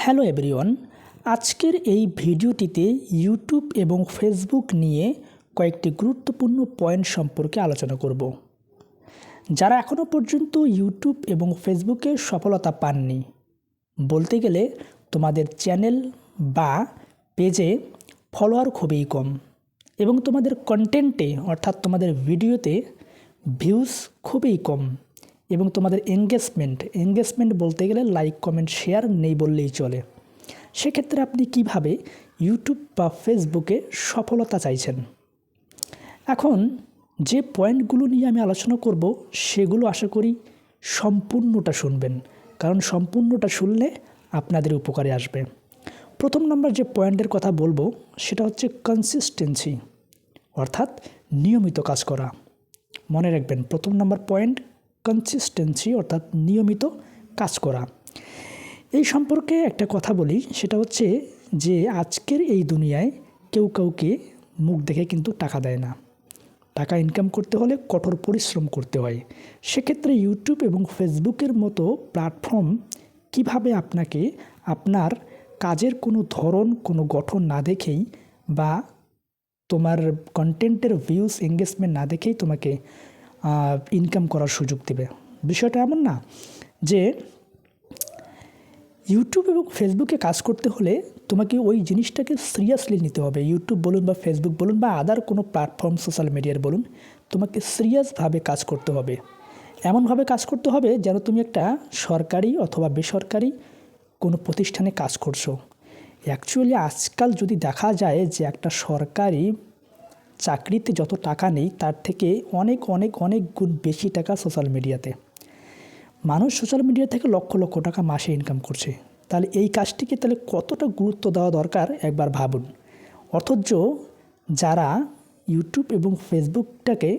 Hello everyone, আজকের এই ভিডিওটিতে ইউটিউব এবং ফেসবুক নিয়ে কয়েকটি গুরুত্বপূর্ণ পয়েন্ট সম্পর্কে আলোচনা করব। যারা এখনও পর্যন্ত ইউটিউব এবং ফেসবুকে সফলতা পাননি, বলতে গেলে তোমাদের চ্যানেল বা পেজে ফলোয়ার খুবই কম এবং তোমাদের কন্টেন্টে অর্থাৎ তোমাদের ভিডিওতে ভিউজ খুবই কম এবং তোমাদের এঙ্গেজমেন্ট বলতে গেলে লাইক কমেন্ট শেয়ার নেই বললেই চলে। সেক্ষেত্রে আপনি কিভাবে ইউটিউব বা ফেসবুকে সফলতা চাইছেন? এখন যে পয়েন্টগুলো নিয়ে আমি আলোচনা করব সেগুলো আশা করি সম্পূর্ণটা শুনবেন, কারণ সম্পূর্ণটা শুনলে আপনাদের উপকারে আসবে। প্রথম নম্বর যে পয়েন্টের কথা বলবো সেটা হচ্ছে কনসিস্টেন্সি, অর্থাৎ নিয়মিত কাজ করা। মনে রাখবেন, প্রথম নম্বর পয়েন্ট কনসিস্টেন্সি অর্থাৎ নিয়মিত কাজ করা। এই সম্পর্কে একটা কথা বলি, সেটা হচ্ছে যে আজকের এই দুনিয়ায় কেউ কাউকে মুখ দেখে কিন্তু টাকা দেয় না। টাকা ইনকাম করতে হলে কঠোর পরিশ্রম করতে হয়। সেক্ষেত্রে ইউটিউব এবং ফেসবুকের মতো প্ল্যাটফর্ম কিভাবে আপনাকে আপনার কাজের কোনো ধরন কোনো গঠন না দেখেই বা তোমার কন্টেন্টের ভিউজ এঙ্গেজমেন্ট না দেখেই তোমাকে ইনকাম করার সুযোগ দেবে। বিষয়টা এমন না যে ইউটিউব এবং ফেসবুকে কাজ করতে হলে তোমাকে ওই জিনিসটাকে সিরিয়াসলি নিতে হবে। ইউটিউব বলুন বা ফেসবুক বলুন বা আদার কোনো প্ল্যাটফর্ম সোশ্যাল মিডিয়ার বলুন, তোমাকে সিরিয়াসভাবে কাজ করতে হবে। এমনভাবে কাজ করতে হবে যেন তুমি একটা সরকারি অথবা বেসরকারি কোনো প্রতিষ্ঠানে কাজ করছো। অ্যাকচুয়ালি আজকাল যদি দেখা যায় যে একটা সরকারি চাকরিতে যত টাকা নেই তার থেকে অনেক অনেক অনেক গুণ বেশি টাকা সোশ্যাল মিডিয়াতে। মানুষ সোশ্যাল মিডিয়া থেকে লক্ষ লক্ষ টাকা মাসে ইনকাম করছে। তাহলে এই কাজটিকে তাহলে কতটা গুরুত্ব দেওয়া দরকার একবার ভাবুন। অথচ যারা ইউটিউব এবং ফেসবুকটাকে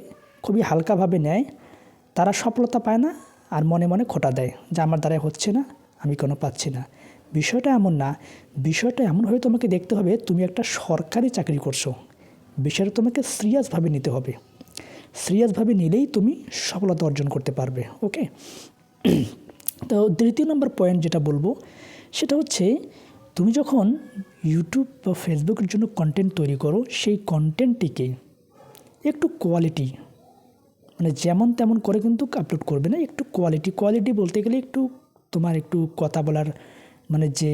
খুবই হালকাভাবে নেয় তারা সফলতা পায় না আর মনে মনে খোঁটা দেয় যে আমার দ্বারা হচ্ছে না, আমি কোনো পাচ্ছি না। বিষয়টা এমন না, বিষয়টা এমনভাবে তোমাকে দেখতে হবে তুমি একটা সরকারি চাকরি করছো। বিষয়টা তোমাকে সিরিয়াসভাবে নিতে হবে। সিরিয়াসভাবে নিলেই তুমি সফলতা অর্জন করতে পারবে। ওকে, তো দ্বিতীয় নম্বর পয়েন্ট যেটা বলবো সেটা হচ্ছে তুমি যখন ইউটিউব বা ফেসবুকের জন্য কন্টেন্ট তৈরি করো, সেই কন্টেন্টটিকে একটু কোয়ালিটি মানে যেমন তেমন করে কিন্তু আপলোড করবে না। একটু কোয়ালিটি বলতে গেলে একটু তোমার একটু কথা বলার মানে যে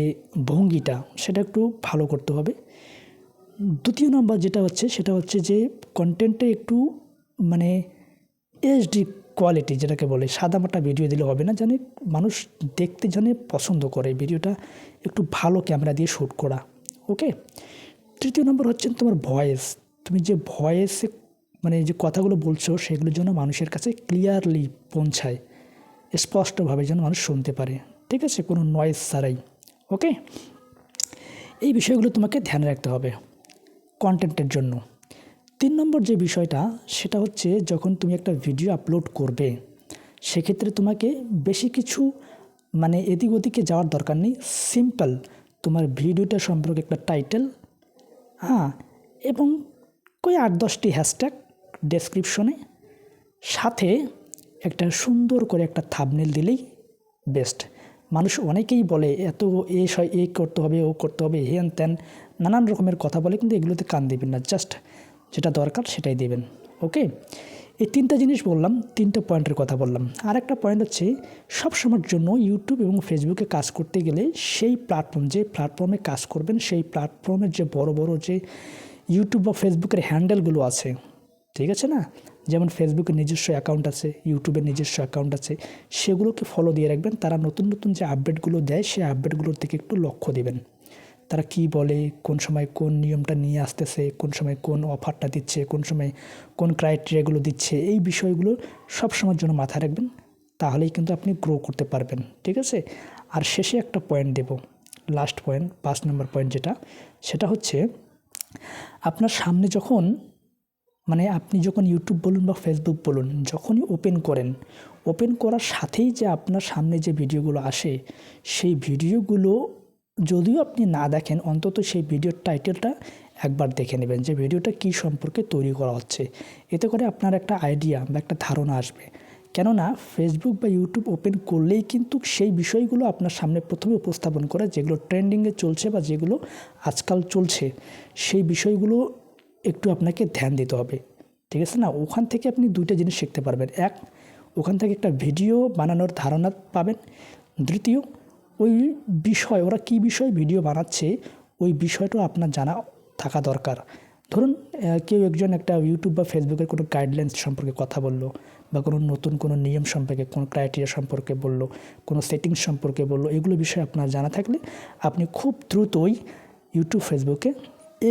ভঙ্গিটা সেটা একটু ভালো করতে হবে। দ্বিতীয় নম্বর যেটা হচ্ছে সেটা হচ্ছে যে কন্টেন্টে একটু মানে এইচডি কোয়ালিটি যেটাকে বলে, সাদামাটা ভিডিও দিলে হবে না, জানে মানুষ দেখতে জানে পছন্দ করে ভিডিওটা একটু ভালো ক্যামেরা দিয়ে শ্যুট করা। ওকে, তৃতীয় নম্বর হচ্ছে তোমার ভয়েস। তুমি যে ভয়েসে মানে যে কথাগুলো বলছো সেগুলোর জন্য মানুষের কাছে ক্লিয়ারলি পৌঁছায়, স্পষ্টভাবে যেন মানুষ শুনতে পারে, ঠিক আছে, কোনো নয়েজ ছাড়াই। ওকে, এই বিষয়গুলো তোমাকে ধ্যান রাখতে হবে কন্টেন্টের জন্য। 3 নম্বর যে বিষয়টা সেটা হচ্ছে যখন তুমি একটা ভিডিও আপলোড করবে সেক্ষেত্রে তোমাকে বেশি কিছু মানে এদিক ওদিকে যাওয়ার দরকার নেই। সিম্পল তোমার ভিডিওটা সম্পর্কে একটা টাইটেল, এবং কই 8-10টি হ্যাশট্যাগ ডেসক্রিপশনে, সাথে একটা সুন্দর করে একটা থাম্বনেল দিলেই বেস্ট। মানুষ অনেকেই বলে এত এই করতে হবে, ও করতে হবে, হেন ত্যান নানান রকমের কথা বলে, কিন্তু এগুলোতে কান দিবেন না, জাস্ট যেটা দরকার সেটাই দেবেন। ওকে, এই 3টা জিনিস বললাম, 3টে পয়েন্টের কথা বললাম। আর একটা পয়েন্ট হচ্ছে সবসময়ের জন্য ইউটিউব এবং ফেসবুকে কাজ করতে গেলে সেই প্ল্যাটফর্ম যে প্ল্যাটফর্মে কাজ করবেন সেই প্ল্যাটফর্মের যে বড় বড় যে ইউটিউব বা ফেসবুকের হ্যান্ডেলগুলো আছে, ঠিক আছে না, যেমন ফেসবুকের নিজস্ব অ্যাকাউন্ট আছে, ইউটিউবের নিজস্ব অ্যাকাউন্ট আছে, সেগুলোকে ফলো দিয়ে রাখবেন। তারা নতুন নতুন যে আপডেটগুলো দেয় সেই আপডেটগুলোর দিকে একটু লক্ষ্য দেবেন। তারা কি বলে, কোন সময় কোন নিয়মটা নিয়ে আসতেছে, কোন সময় কোন অফারটা দিচ্ছে, কোন সময় কোন ক্রাইটেরিয়াগুলো দিচ্ছে, এই বিষয়গুলো সব সময়ের জন্য মাথায় রাখবেন। তাহলেই কিন্তু আপনি গ্রো করতে পারবেন, ঠিক আছে। আর শেষে একটা পয়েন্ট দেব, লাস্ট পয়েন্ট, 5 নম্বর পয়েন্ট যেটা, সেটা হচ্ছে আপনার সামনে যখন মানে আপনি যখন ইউটিউব বলুন বা ফেসবুক বলুন যখনই ওপেন করার সাথেই যে আপনার সামনে যে ভিডিওগুলো আসে সেই ভিডিওগুলো যদিও আপনি না দেখেন, অন্তত সেই ভিডিওর টাইটেলটা একবার দেখে নেবেন যে ভিডিওটা কী সম্পর্কে তৈরি করা হচ্ছে। এতে করে আপনার একটা আইডিয়া বা একটা ধারণা আসবে কেননা ফেসবুক বা ইউটিউব ওপেন করলেই কিন্তু সেই বিষয়গুলো আপনার সামনে প্রথমে উপস্থাপন করে, যেগুলো ট্রেন্ডিংয়ে চলছে বা যেগুলো আজকাল চলছে, সেই বিষয়গুলো একটু আপনাকে ধ্যান দিতে হবে, ঠিক আছে না? ওখান থেকে আপনি দুইটা জিনিস শিখতে পারবেন। এক, ওখান থেকে একটা ভিডিও বানানোর ধারণা পাবেন। দ্বিতীয়, ওই বিষয়, ওরা কী বিষয় ভিডিও বানাচ্ছে ওই বিষয়টা আপনার জানা থাকা দরকার। ধরুন কেউ একজন একটা ইউটিউব বা ফেসবুকের কোনো গাইডলাইন্স সম্পর্কে কথা বললো, বা কোনো নতুন কোনো নিয়ম সম্পর্কে, কোনো ক্রাইটেরিয়া সম্পর্কে বললো, কোনো সেটিংস সম্পর্কে বললো, এগুলো বিষয়ে আপনার জানা থাকলে আপনি খুব দ্রুতই ইউটিউব ফেসবুকে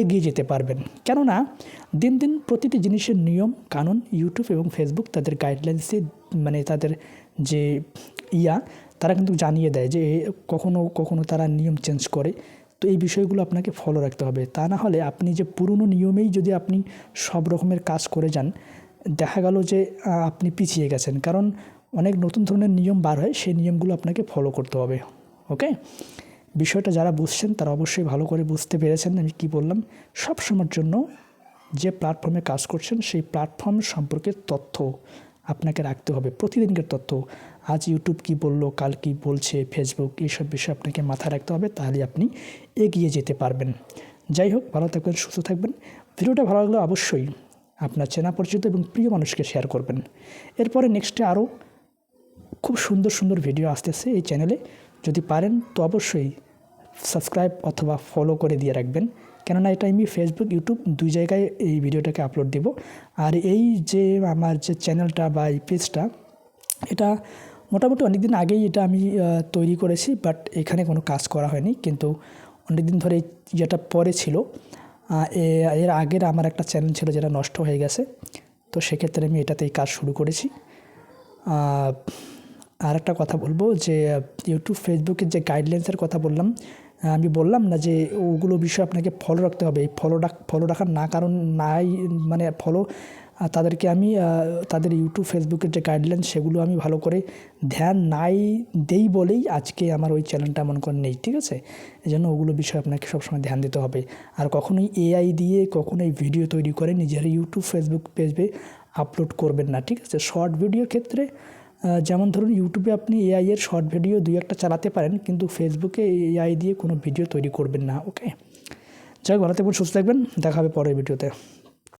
এগিয়ে যেতে পারবেন। কেননা দিন দিন প্রতিটি জিনিসের নিয়ম কানুন ইউটিউব এবং ফেসবুক তাদের গাইডলাইন্সে, মানে তাদের যে তারা কিন্তু জানিয়ে দেয় যে কখনো কখনো তারা নিয়ম চেঞ্জ করে। তো এই বিষয়গুলো আপনাকে ফলো রাখতে হবে। তা না হলে আপনি যে পুরনো নিয়মেই যদি আপনি সব রকমের কাজ করে যান, দেখা গেল যে আপনি পিছিয়ে গেছেন। কারণ অনেক নতুন ধরনের নিয়ম বার হয়, সেই নিয়মগুলো আপনাকে ফলো করতে হবে। ওকে, বিষয়টা যারা বুঝছেন তারা অবশ্যই ভালো করে বুঝতে পেরেছেন আমি কি বললাম। সব সময়ের জন্য যে প্ল্যাটফর্মে কাজ করছেন সেই প্ল্যাটফর্ম সম্পর্কে তথ্য আপনাকে রাখতে হবে, প্রতিদিনকার তথ্য। আজ ইউটিউব কী বললো, কাল কী বলছে ফেসবুক, এইসব বিষয় আপনাকে মাথায় রাখতে হবে, তাহলে আপনি এগিয়ে যেতে পারবেন। যাই হোক, ভালো থাকবেন, সুস্থ থাকবেন। ভিডিওটা ভালো লাগলে অবশ্যই আপনার চেনা পরিচিত এবং প্রিয় মানুষকে শেয়ার করবেন। এরপরে নেক্সটে আরও খুব সুন্দর সুন্দর ভিডিও আসতেছে এই চ্যানেলে। যদি পারেন তো অবশ্যই সাবস্ক্রাইব অথবা ফলো করে দিয়ে রাখবেন, কেননা এটা আমি ফেসবুক ইউটিউব দুই জায়গায় এই ভিডিওটাকে আপলোড দেব। আর এই যে আমার যে চ্যানেলটা বা এই পেজটা, এটা মোটামুটি অনেক দিন আগেই এটা আমি তৈরি করেছি, বাট এখানে কোনো কাজ করা হয়নি। কিন্তু অনেক দিন ধরে যেটা পরে ছিল, এর আগের আমার একটা চ্যানেল ছিল যেটা নষ্ট হয়ে গেছে, তো সেক্ষেত্রে আমি এটাতেই কাজ শুরু করেছি। আর একটা কথা বলবো যে ইউটিউব ফেসবুকের যে গাইডলাইন্সের কথা বললাম, আমি বললাম না যে ওগুলো বিষয় আপনাকে ফলো রাখতে হবে। এই ফলো রাখার না কারণ নাই, মানে তাদেরকে আমি তাদের ইউটিউব ফেসবুকের যে গাইডলাইন সেগুলো আমি ভালো করে ধ্যান নাই দেই বলেই আজকে আমার ওই চ্যানেলটা মনে করেন নেই, ঠিক আছে? এই জন্য ওগুলো বিষয়ে আপনাকে সবসময় ধ্যান দিতে হবে। আর কখনোই এআই দিয়ে কখনোই ভিডিও তৈরি করে নিজের ইউটিউব ফেসবুক পেজে আপলোড করবেন না, ঠিক আছে? শর্ট ভিডিওর ক্ষেত্রে যেমন ধরুন ইউটিউবে আপনি এআই এর শর্ট ভিডিও দুই একটা চালাতে পারেন, কিন্তু ফেসবুকে এআই দিয়ে কোনো ভিডিও তৈরি করবেন না। ওকে, যাই হোক, ভালো থাকবেন, সুস্থ থাকবেন, দেখা হবে পরের ভিডিওতে।